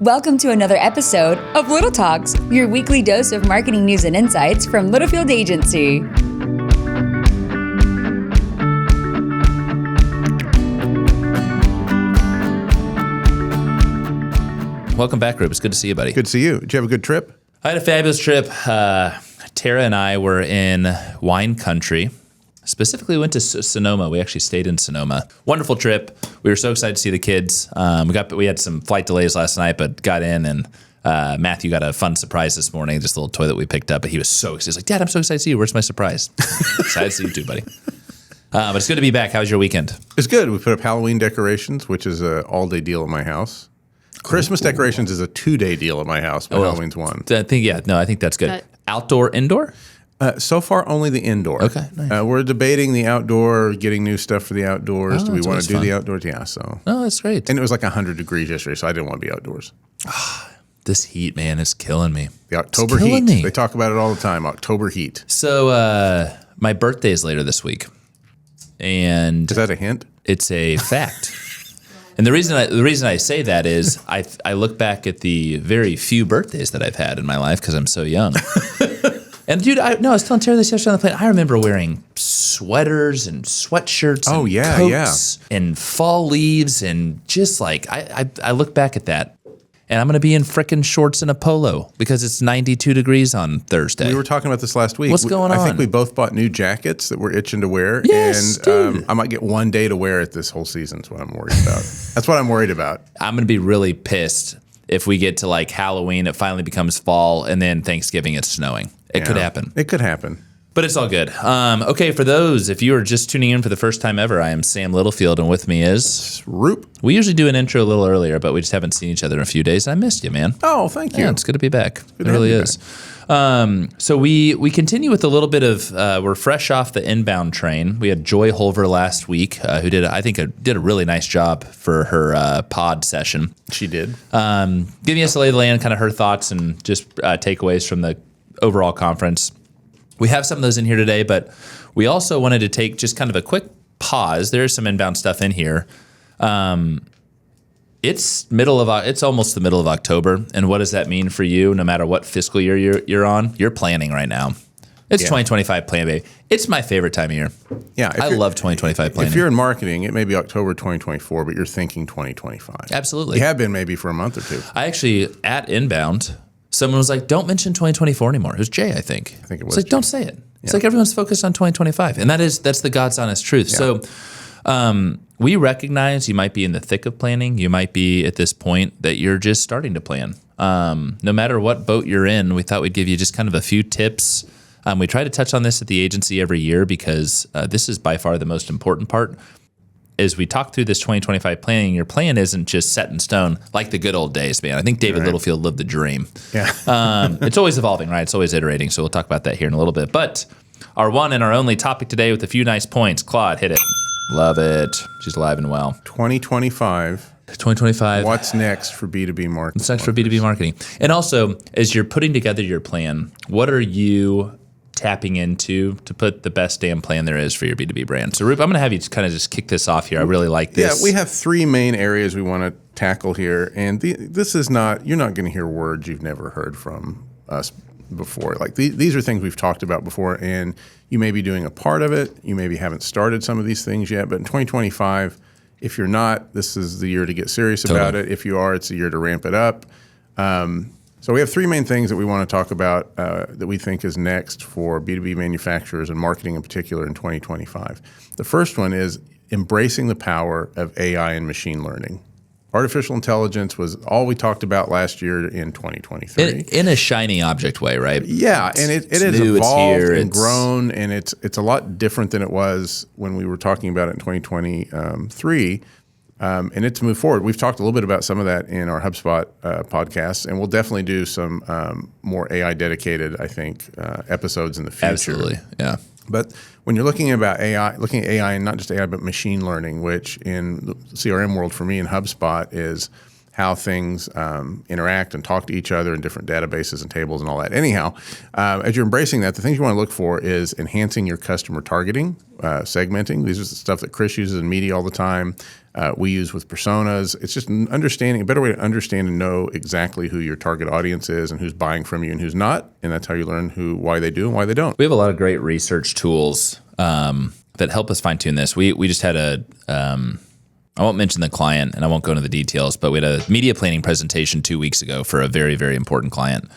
Welcome to another episode of Little Talks, your weekly dose of marketing news and insights from Littlefield Agency. Welcome back, Roop. It's good to see you, buddy. Good to see you. Did you have a good trip? I had a fabulous trip. Tara and I were in wine country. Specifically, we went to Sonoma. We actually stayed in Sonoma. Wonderful trip. We were so excited to see the kids. We had some flight delays last night, but got in, and Matthew got a fun surprise this morning, just a little toy that we picked up. But he was so excited. He's like, "Dad, I'm so excited to see you. Where's my surprise?" Excited to see you too, buddy. But it's good to be back. How was your weekend? It's good. We put up Halloween decorations, which is an all-day deal at my house. Christmas decorations is a 2-day deal at my house, but Halloween's one. I think that's good. Outdoor, indoor? So far, only the indoor. Okay, nice. We're debating the outdoor, getting new stuff for the outdoors. Do we want to do fun. the outdoors? Yeah, so. Oh, that's great. And it was like 100 degrees yesterday, so I didn't want to be outdoors. This heat, man, is killing me. The October heat. They talk about it all the time, October heat. So my birthday is later this week. And is that a hint? It's a fact. And the reason I say that is I look back at the very few birthdays that I've had in my life because I'm so young. And dude, I was telling Tara this yesterday on the plane. I remember wearing sweaters and sweatshirts and coats and fall leaves, and just like I look back at that, and I'm going to be in frickin' shorts and a polo because it's 92 degrees on Thursday. We were talking about this last week. What's going on? I think we both bought new jackets that we're itching to wear. Yes, and I might get one day to wear it this whole season is what I'm worried about. That's what I'm worried about. I'm going to be really pissed if we get to like Halloween, it finally becomes fall, and then Thanksgiving it's snowing. It could happen. It could happen. But it's all good. Okay, for those, if you are just tuning in for the first time ever, I am Sam Littlefield, and with me is Roop. We usually do an intro a little earlier, but we just haven't seen each other in a few days. I missed you, man. Oh, thank you. Yeah, it's good to be back. It really is. So we continue with a little bit of, we're fresh off the inbound train. We had Joy Holver last week, who did a really nice job for her pod session. She did. Giving us a lay of the land, kind of her thoughts and just takeaways from the overall conference. We have some of those in here today, but we also wanted to take just kind of a quick pause. There's some inbound stuff in here. It's almost the middle of October, and what does that mean for you? No matter what fiscal year you're on, you're planning right now. It's 2025 plan, baby. It's my favorite time of year. Yeah, I love 2025 planning. If you're in marketing, it may be October 2024, but you're thinking 2025. Absolutely, you have been maybe for a month or two. I actually at inbound. Someone was like, "Don't mention 2024 anymore." It was Jay, I think. I think it was. It's like, don't say it. It's like everyone's focused on 2025, and that's the God's honest truth. Yeah. So, we recognize you might be in the thick of planning. You might be at this point that you're just starting to plan. No matter what boat you're in, we thought we'd give you just kind of a few tips. We try to touch on this at the agency every year because this is by far the most important part. As we talk through this 2025 planning, your plan isn't just set in stone like the good old days, man. I think David Littlefield lived the dream. Yeah. It's always evolving, right? It's always iterating. So we'll talk about that here in a little bit. But our one and our only topic today with a few nice points. Claude, hit it. Love it. She's alive and well. 2025. What's next for B2B marketing? What's next for B2B marketing? And also, as you're putting together your plan, what are you tapping into to put the best damn plan there is for your B2B brand? So, Roop, I'm going to have you kind of just kick this off here. I really like this. Yeah, we have three main areas we want to tackle here, and this is not, you're not going to hear words you've never heard from us before. Like these are things we've talked about before, and you may be doing a part of it. You maybe haven't started some of these things yet, but in 2025, if you're not, this is the year to get serious about it. If you are, it's the year to ramp it up. So we have three main things that we want to talk about that we think is next for B2B manufacturers and marketing in particular in 2025. The first one is embracing the power of AI and machine learning. Artificial intelligence was all we talked about last year in 2023. In a shiny object way, right? Yeah, and it has evolved and grown, and it's a lot different than it was when we were talking about it in 2023. And it's moved forward. We've talked a little bit about some of that in our HubSpot podcast, and we'll definitely do some more AI dedicated, I think, episodes in the future. Absolutely, yeah. But when you're looking at AI and not just AI, but machine learning, which in the CRM world for me in HubSpot is how things interact and talk to each other in different databases and tables and all that. Anyhow, as you're embracing that, the things you want to look for is enhancing your customer targeting, segmenting. These are the stuff that Chris uses in media all the time. we use with personas. It's just understanding, a better way to understand and know exactly who your target audience is and who's buying from you and who's not. And that's how you learn why they do and why they don't. We have a lot of great research tools that help us fine tune this. We just had I won't mention the client and I won't go into the details, but we had a media planning presentation 2 weeks ago for a very, very important client.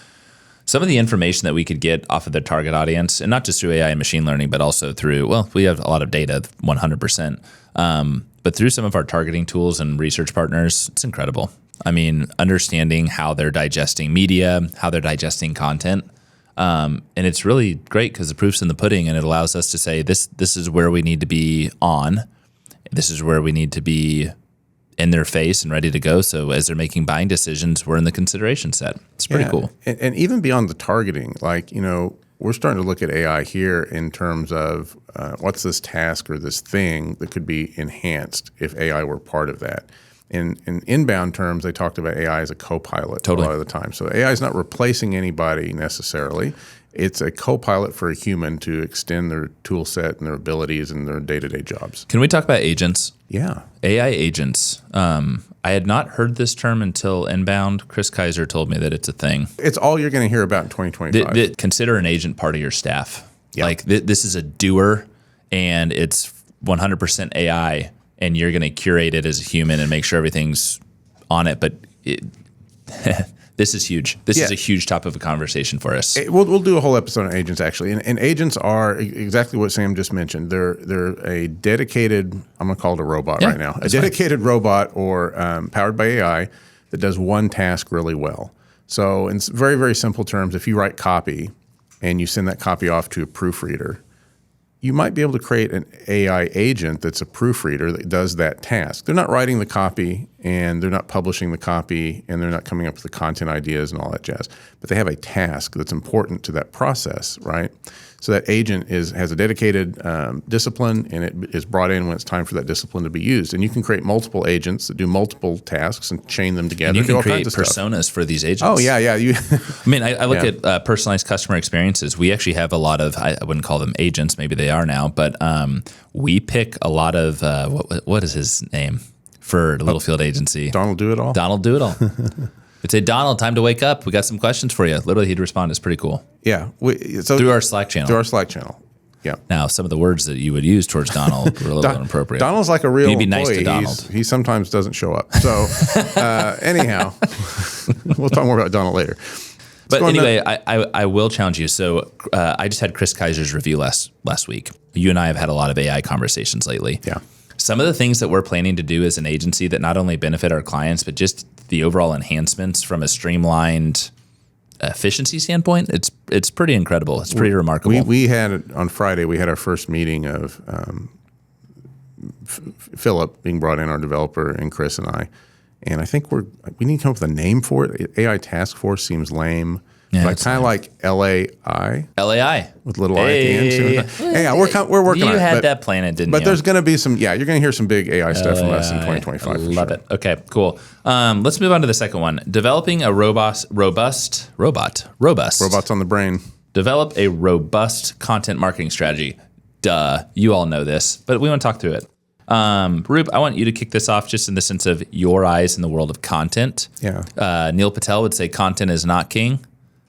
Some of the information that we could get off of their target audience, and not just through AI and machine learning, but also through, we have a lot of data, 100%. But through some of our targeting tools and research partners, it's incredible. I mean, understanding how they're digesting media, how they're digesting content. And it's really great because the proof's in the pudding, and it allows us to say, this is where we need to be on. This is where we need to be in their face and ready to go. So as they're making buying decisions, we're in the consideration set. It's pretty cool. And even beyond the targeting, we're starting to look at AI here in terms of what's this task or this thing that could be enhanced if AI were part of that. In inbound terms, they talked about AI as a co-pilot a lot of the time. So AI is not replacing anybody necessarily. It's a co-pilot for a human to extend their tool set and their abilities and their day-to-day jobs. Can we talk about agents? Yeah. AI agents. I had not heard this term until Inbound. Chris Kaiser told me that it's a thing. It's all you're going to hear about in 2025. Consider an agent part of your staff. Yep. This is a doer, and it's 100% AI, and you're going to curate it as a human and make sure everything's on it. But this is huge. This is a huge topic of conversation for us. We'll do a whole episode on agents, actually. And agents are exactly what Sam just mentioned. They're a dedicated, I'm going to call it a robot right now, a dedicated robot or powered by AI that does one task really well. So in very, very simple terms, if you write copy and you send that copy off to a proofreader, you might be able to create an AI agent that's a proofreader that does that task. They're not writing the copy, and they're not publishing the copy, and they're not coming up with the content ideas and all that jazz. But they have a task that's important to that process, right? So that agent has a dedicated discipline, and it is brought in when it's time for that discipline to be used. And you can create multiple agents that do multiple tasks and chain them together. And you can all create kinds of personas for these agents. Oh, yeah. I mean, I look at personalized customer experiences. We actually have a lot of, I wouldn't call them agents, maybe they are now, but we pick a lot of, what is his name for Littlefield Agency? Donald Do-It-All? Donald Do-It-All. We'd say, Donald, time to wake up. We got some questions for you. Literally, he'd respond. It's pretty cool. Yeah. Through our Slack channel. Through our Slack channel. Yeah. Now, some of the words that you would use towards Donald were a little inappropriate. Donald's like a real employee. Be nice to Donald. He sometimes doesn't show up. So anyhow, we'll talk more about Donald later. But anyway, I will challenge you. So I just had Chris Kaiser's review last week. You and I have had a lot of AI conversations lately. Yeah. Some of the things that we're planning to do as an agency that not only benefit our clients, but just the overall enhancements from a streamlined efficiency standpoint, it's pretty incredible. It's pretty remarkable. We had, on Friday, we had our first meeting of Philip being brought in, our developer, and Chris and I. And I think we need to come up with a name for it. AI Task Force seems lame. Yeah, but kind of like LAI. LAI. With little I at the end. Yeah, we're working on it. You had that planet, didn't you? But there's going to be some, you're going to hear some big AI stuff from us in 2025. Love it. Okay, cool. Let's move on to the second one. Developing a robust. Robots on the brain. Develop a robust content marketing strategy. Duh. You all know this, but we want to talk through it. Roop, I want you to kick this off just in the sense of your eyes in the world of content. Yeah. Neil Patel would say content is not king,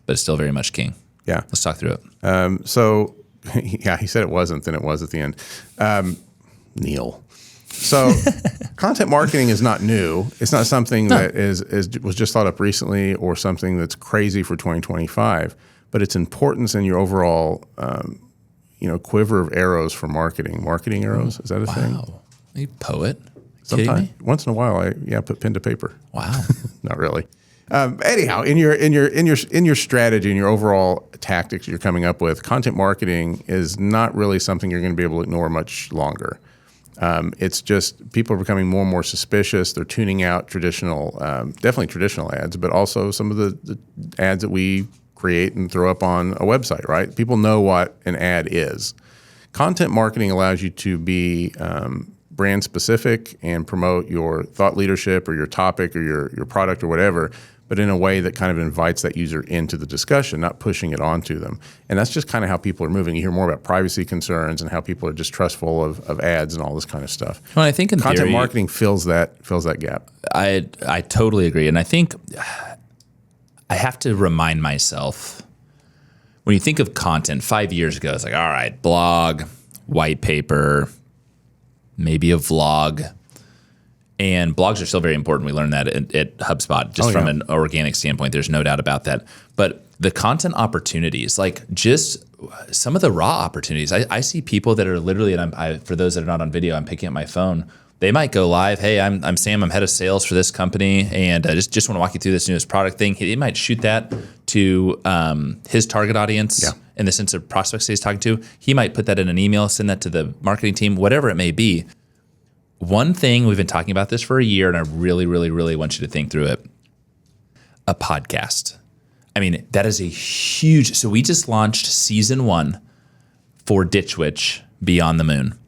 but it's still very much king. Yeah. Let's talk through it. So, he said it wasn't, then it was at the end. Neil. So, content marketing is not new. It's not something that was just thought up recently or something that's crazy for 2025, but its importance in your overall, quiver of arrows for marketing. Marketing arrows, is that a thing? Wow. Are you a poet? Sometimes, once in a while, I put pen to paper. Wow. Not really. Anyhow, in your strategy and your overall tactics you're coming up with, content marketing is not really something you're going to be able to ignore much longer. It's just people are becoming more and more suspicious. They're tuning out definitely traditional ads, but also some of the ads that we create and throw up on a website, right? People know what an ad is. Content marketing allows you to be brand specific and promote your thought leadership or your topic or your product or whatever, but in a way that kind of invites that user into the discussion, not pushing it onto them. And that's just kind of how people are moving. You hear more about privacy concerns and how people are distrustful of ads and all this kind of stuff. Well, I think in content theory, marketing fills that gap. I totally agree. And I think I have to remind myself, when you think of content 5 years ago, it's like, all right, blog, white paper, maybe a vlog. And blogs are still very important. We learned that at HubSpot, just from an organic standpoint. There's no doubt about that. But the content opportunities, like just some of the raw opportunities, I see people that are literally, and for those that are not on video, I'm picking up my phone. They might go live. Hey, I'm Sam. I'm head of sales for this company, and I just want to walk you through this newest product thing. He might shoot that to his target audience in the sense of prospects he's talking to. He might put that in an email, send that to the marketing team, whatever it may be. One thing, we've been talking about this for a year, and I really, really, really want you to think through it. A podcast. I mean, that is a huge, so we just launched season 1 for Ditch Witch Beyond the Moon.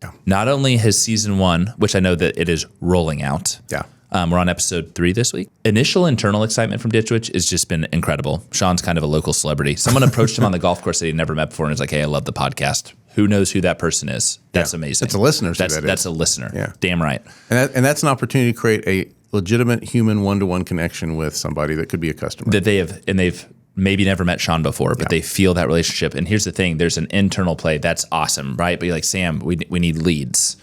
Yeah. Not only has season 1, which I know that it is rolling out. Yeah. We're on episode 3 this week. Initial internal excitement from Ditch Witch has just been incredible. Sean's kind of a local celebrity. Someone approached him on the golf course that he'd never met before and was like, hey, I love the podcast. Who knows who that person is? That's amazing. That's a listener. That's a listener. Yeah. Damn right. And that's an opportunity to create a legitimate human one-to-one connection with somebody that could be a customer. That they've maybe never met Sean before, but they feel that relationship. And here's the thing, there's an internal play. That's awesome, right? But you're like, Sam, we need leads.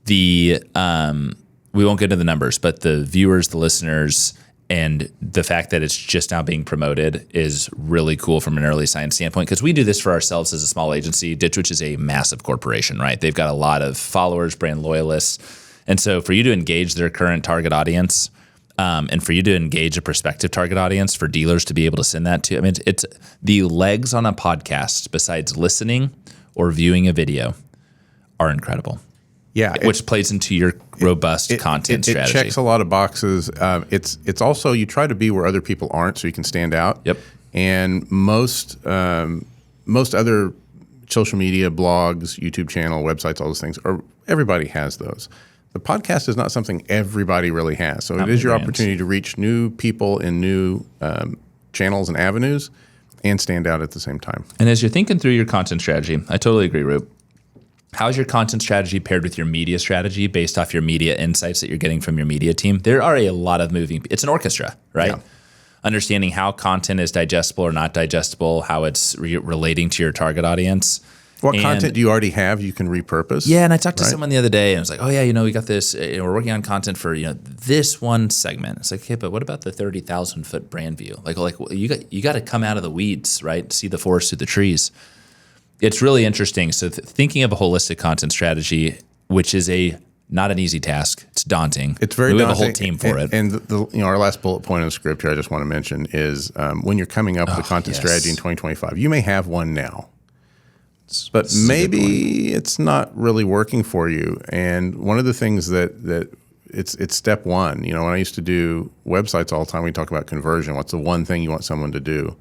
We won't get into the numbers, but the viewers, the listeners, and the fact that it's just now being promoted is really cool from an early science standpoint, because we do this for ourselves as a small agency. Ditch Witch is a massive corporation, right? They've got a lot of followers, brand loyalists. And so for you to engage their current target audience, and for you to engage a prospective target audience, for dealers to be able to send that to, I mean, it's the legs on a podcast besides listening or viewing a video are incredible. Yeah, which plays into your robust content strategy. It checks a lot of boxes. It's also, you try to be where other people aren't so you can stand out. Yep. And most other social media, blogs, YouTube channel, websites, all those things, everybody has those. The podcast is not something everybody really has. So it is your opportunity to reach new people in new channels and avenues and stand out at the same time. And as you're thinking through your content strategy, I totally agree, Roop. How's your content strategy paired with your media strategy based off your media insights that you're getting from your media team? There are a lot of it's an orchestra, right? Yeah. Understanding how content is digestible or not digestible, how it's relating to your target audience. What content do you already have you can repurpose? Yeah, and I talked to someone the other day and I was like, oh yeah, we got this, we're working on content for, this one segment. It's like, okay, but what about the 30,000 foot brand view? Like you got to come out of the weeds, right? See the forest through the trees. It's really interesting. So thinking of a holistic content strategy, which is not an easy task. It's daunting. It's very daunting. We have a whole team for it. And our last bullet point in the script here I just want to mention is when you're coming up with a content strategy in 2025, you may have one now. But maybe it's not really working for you. And one of the things that it's step one. When I used to do websites all the time, we talk about conversion. What's the one thing you want someone to do?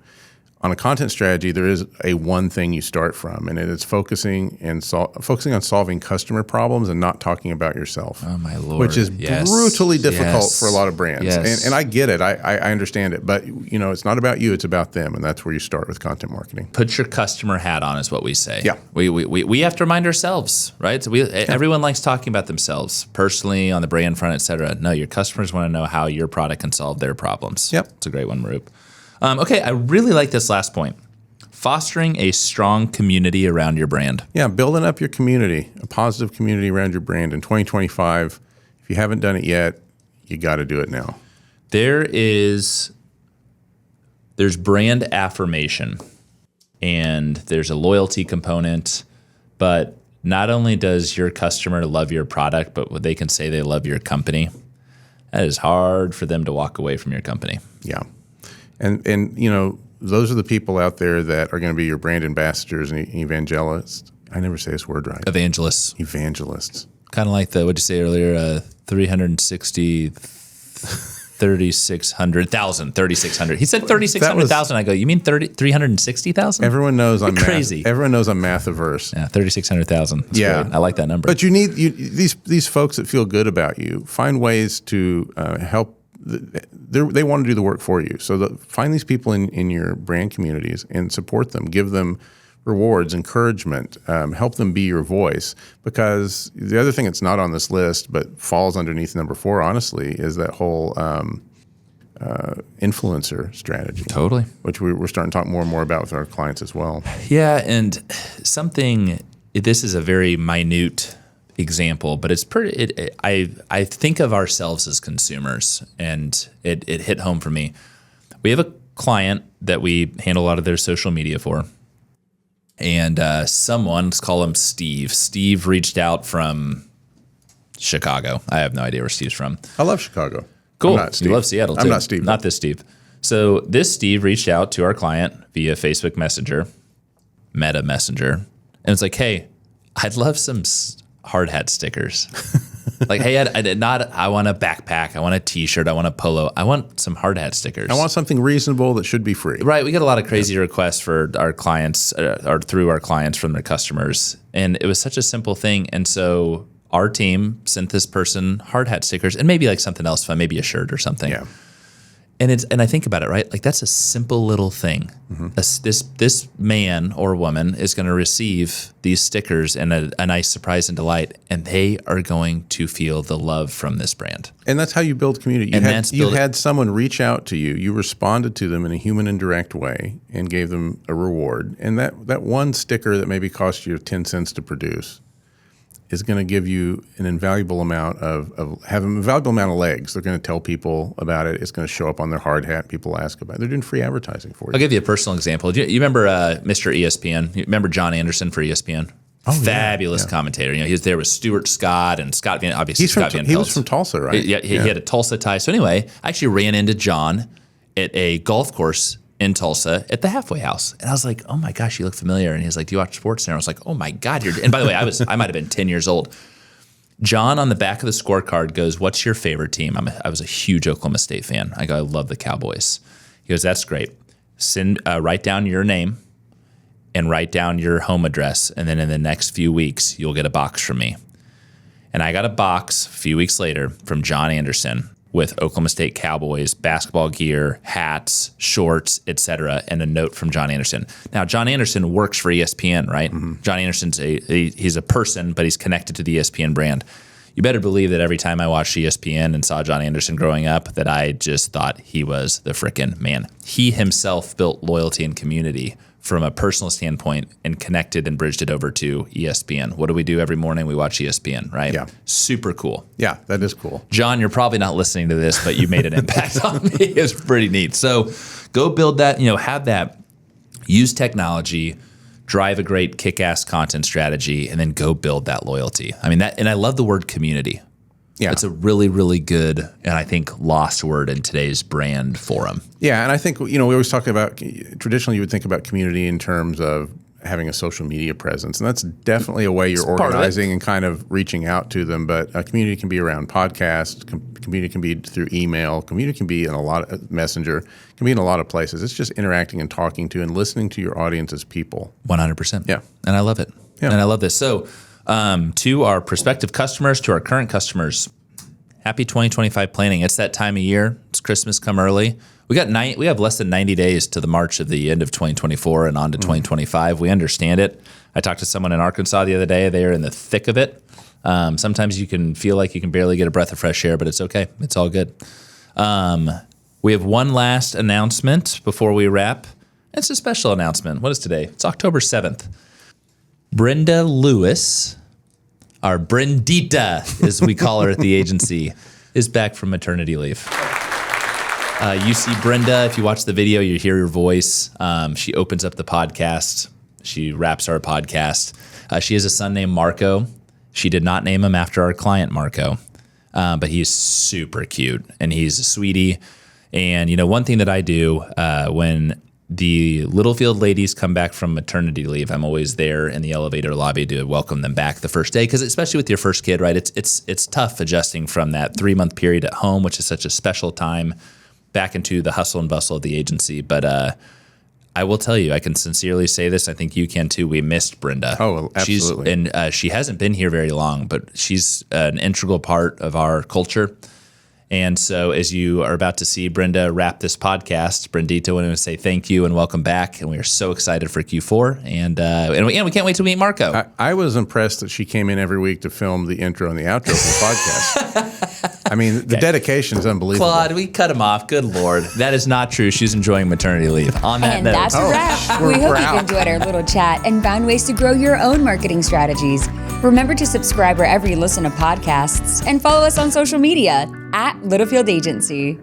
On a content strategy, there is a one thing you start from, and it is focusing on solving customer problems and not talking about yourself. Oh my Lord! Which is brutally difficult for a lot of brands, and I get it. I understand it, but it's not about you; it's about them, and that's where you start with content marketing. Put your customer hat on, is what we say. Yeah, we have to remind ourselves, right? So everyone likes talking about themselves personally on the brand front, et cetera. No, your customers want to know how your product can solve their problems. Yep, it's a great one, Roop. Okay, I really like this last point. Fostering a strong community around your brand. Yeah, building up your community, a positive community around your brand in 2025. If you haven't done it yet, you got to do it now. There's brand affirmation, and there's a loyalty component, but not only does your customer love your product, but they can say they love your company. That is hard for them to walk away from your company. Yeah. And those are the people out there that are going to be your brand ambassadors and evangelists. I never say this word right. Evangelists. Kind of like what'd you say earlier? 360, 3,600,000, 3,600. He said 3,600,000. I go, you mean 360,000? Everyone knows I'm crazy. Everyone knows I'm math averse. Yeah, 3,600,000. Yeah. Great. I like that number. But you need these folks that feel good about you. Find ways to help they want to do the work for you. So find these people in your brand communities and support them. Give them rewards, encouragement, help them be your voice. Because the other thing that's not on this list but falls underneath number 4, honestly, is that whole influencer strategy. Totally. Which we're starting to talk more and more about with our clients as well. Yeah, and this is a very minute example, but it's pretty. I think of ourselves as consumers, and it hit home for me. We have a client that we handle a lot of their social media for, and someone, let's call him Steve. Steve reached out from Chicago. I have no idea where Steve's from. I love Chicago. Cool. I'm not Steve. You love Seattle too. I'm not Steve. Not this Steve. So this Steve reached out to our client via Facebook Messenger, Meta Messenger, and it's like, hey, I'd love some hard hat stickers. Like, hey, I want a backpack. I want a T-shirt. I want a polo. I want some hard hat stickers. I want something reasonable that should be free. Right. We get a lot of crazy requests for our clients or through our clients from their customers. And it was such a simple thing. And so our team sent this person hard hat stickers and maybe like something else fun, maybe a shirt or something. Yeah. And I think about it, right? Like that's a simple little thing. This man or woman is going to receive these stickers and a nice surprise and delight, and they are going to feel the love from this brand. And that's how you build community. You had someone reach out to you. You responded to them in a human and direct way and gave them a reward. And that one sticker that maybe cost you 10 cents to produce is going to give you an invaluable amount of legs. They're going to tell people about it. It's going to show up on their hard hat. People ask about it. They're doing free advertising for you. I'll give you a personal example. Do you remember Mr. ESPN? You remember John Anderson for ESPN? Oh, fabulous commentator. You know, he was there with Stuart Scott and Scott Van. Obviously, Scott Van Pelt. He was from Tulsa, right? He had a Tulsa tie. So anyway, I actually ran into John at a golf course in Tulsa at the halfway house. And I was like, oh my gosh, you look familiar. And he's like, do you watch Sports Center? I was like, oh my God. And by the way, I might have been 10 years old. John on the back of the scorecard goes, what's your favorite team? I was a huge Oklahoma State fan. I go, I love the Cowboys. He goes, that's great. Write down your name and write down your home address. And then in the next few weeks, you'll get a box from me. And I got a box a few weeks later from John Anderson with Oklahoma State Cowboys basketball gear, hats, shorts, etc., and a note from John Anderson. Now, John Anderson works for ESPN, right? Mm-hmm. John Anderson's he's a person, but he's connected to the ESPN brand. You better believe that every time I watched ESPN and saw John Anderson growing up, that I just thought he was the frickin' man. He himself built loyalty and community from a personal standpoint and connected and bridged it over to ESPN. What do we do every morning? We watch ESPN, right? Yeah. Super cool. Yeah, that is cool. John, you're probably not listening to this, but you made an impact on me. It's pretty neat. So go build that, have that, use technology, drive a great kick-ass content strategy, and then go build that loyalty. I mean, and I love the word community. Yeah. It's a really, really good and I think lost word in today's brand forum. Yeah, and I think, we always talk about, traditionally you would think about community in terms of having a social media presence, and that's definitely a way you're organizing and kind of reaching out to them, but a community can be around podcasts, community can be through email, community can be in a lot of Messenger, can be in a lot of places. It's just interacting and talking to and listening to your audience as people. 100%. Yeah. And I love it. Yeah. And I love this. So, to our prospective customers, to our current customers, happy 2025 planning. It's that time of year. It's Christmas come early. We have less than 90 days to the march of the end of 2024 and on to 2025. We understand it. I talked to someone in Arkansas the other day. They are in the thick of it. Sometimes you can feel like you can barely get a breath of fresh air, but it's okay. It's all good. We have one last announcement before we wrap. It's a special announcement. What is today? It's October 7th. Brenda Lewis, our Brendita, as we call her at the agency, is back from maternity leave. You see Brenda, if you watch the video, you hear her voice. She opens up the podcast. She wraps our podcast. She has a son named Marco. She did not name him after our client, Marco, but he's super cute, and he's a sweetie. And, one thing that I do when the Littlefield ladies come back from maternity leave, I'm always there in the elevator lobby to welcome them back the first day, because especially with your first kid, right? It's tough adjusting from that 3-month period at home, which is such a special time, back into the hustle and bustle of the agency. But I will tell you, I can sincerely say this. I think you can too. We missed Brenda. Oh, absolutely. She hasn't been here very long, but she's an integral part of our culture. And so as you are about to see Brenda wrap this podcast, Brendita, I want to say thank you and welcome back. And we are so excited for Q4. And we can't wait to meet Marco. I was impressed that she came in every week to film the intro and the outro for the podcast. I mean, the dedication is unbelievable. Claude, we cut him off. Good Lord. That is not true. She's enjoying maternity leave. On that And note. that's a wrap. We hope you've enjoyed our little chat and found ways to grow your own marketing strategies. Remember to subscribe wherever you listen to podcasts and follow us on social media @Littlefield Agency.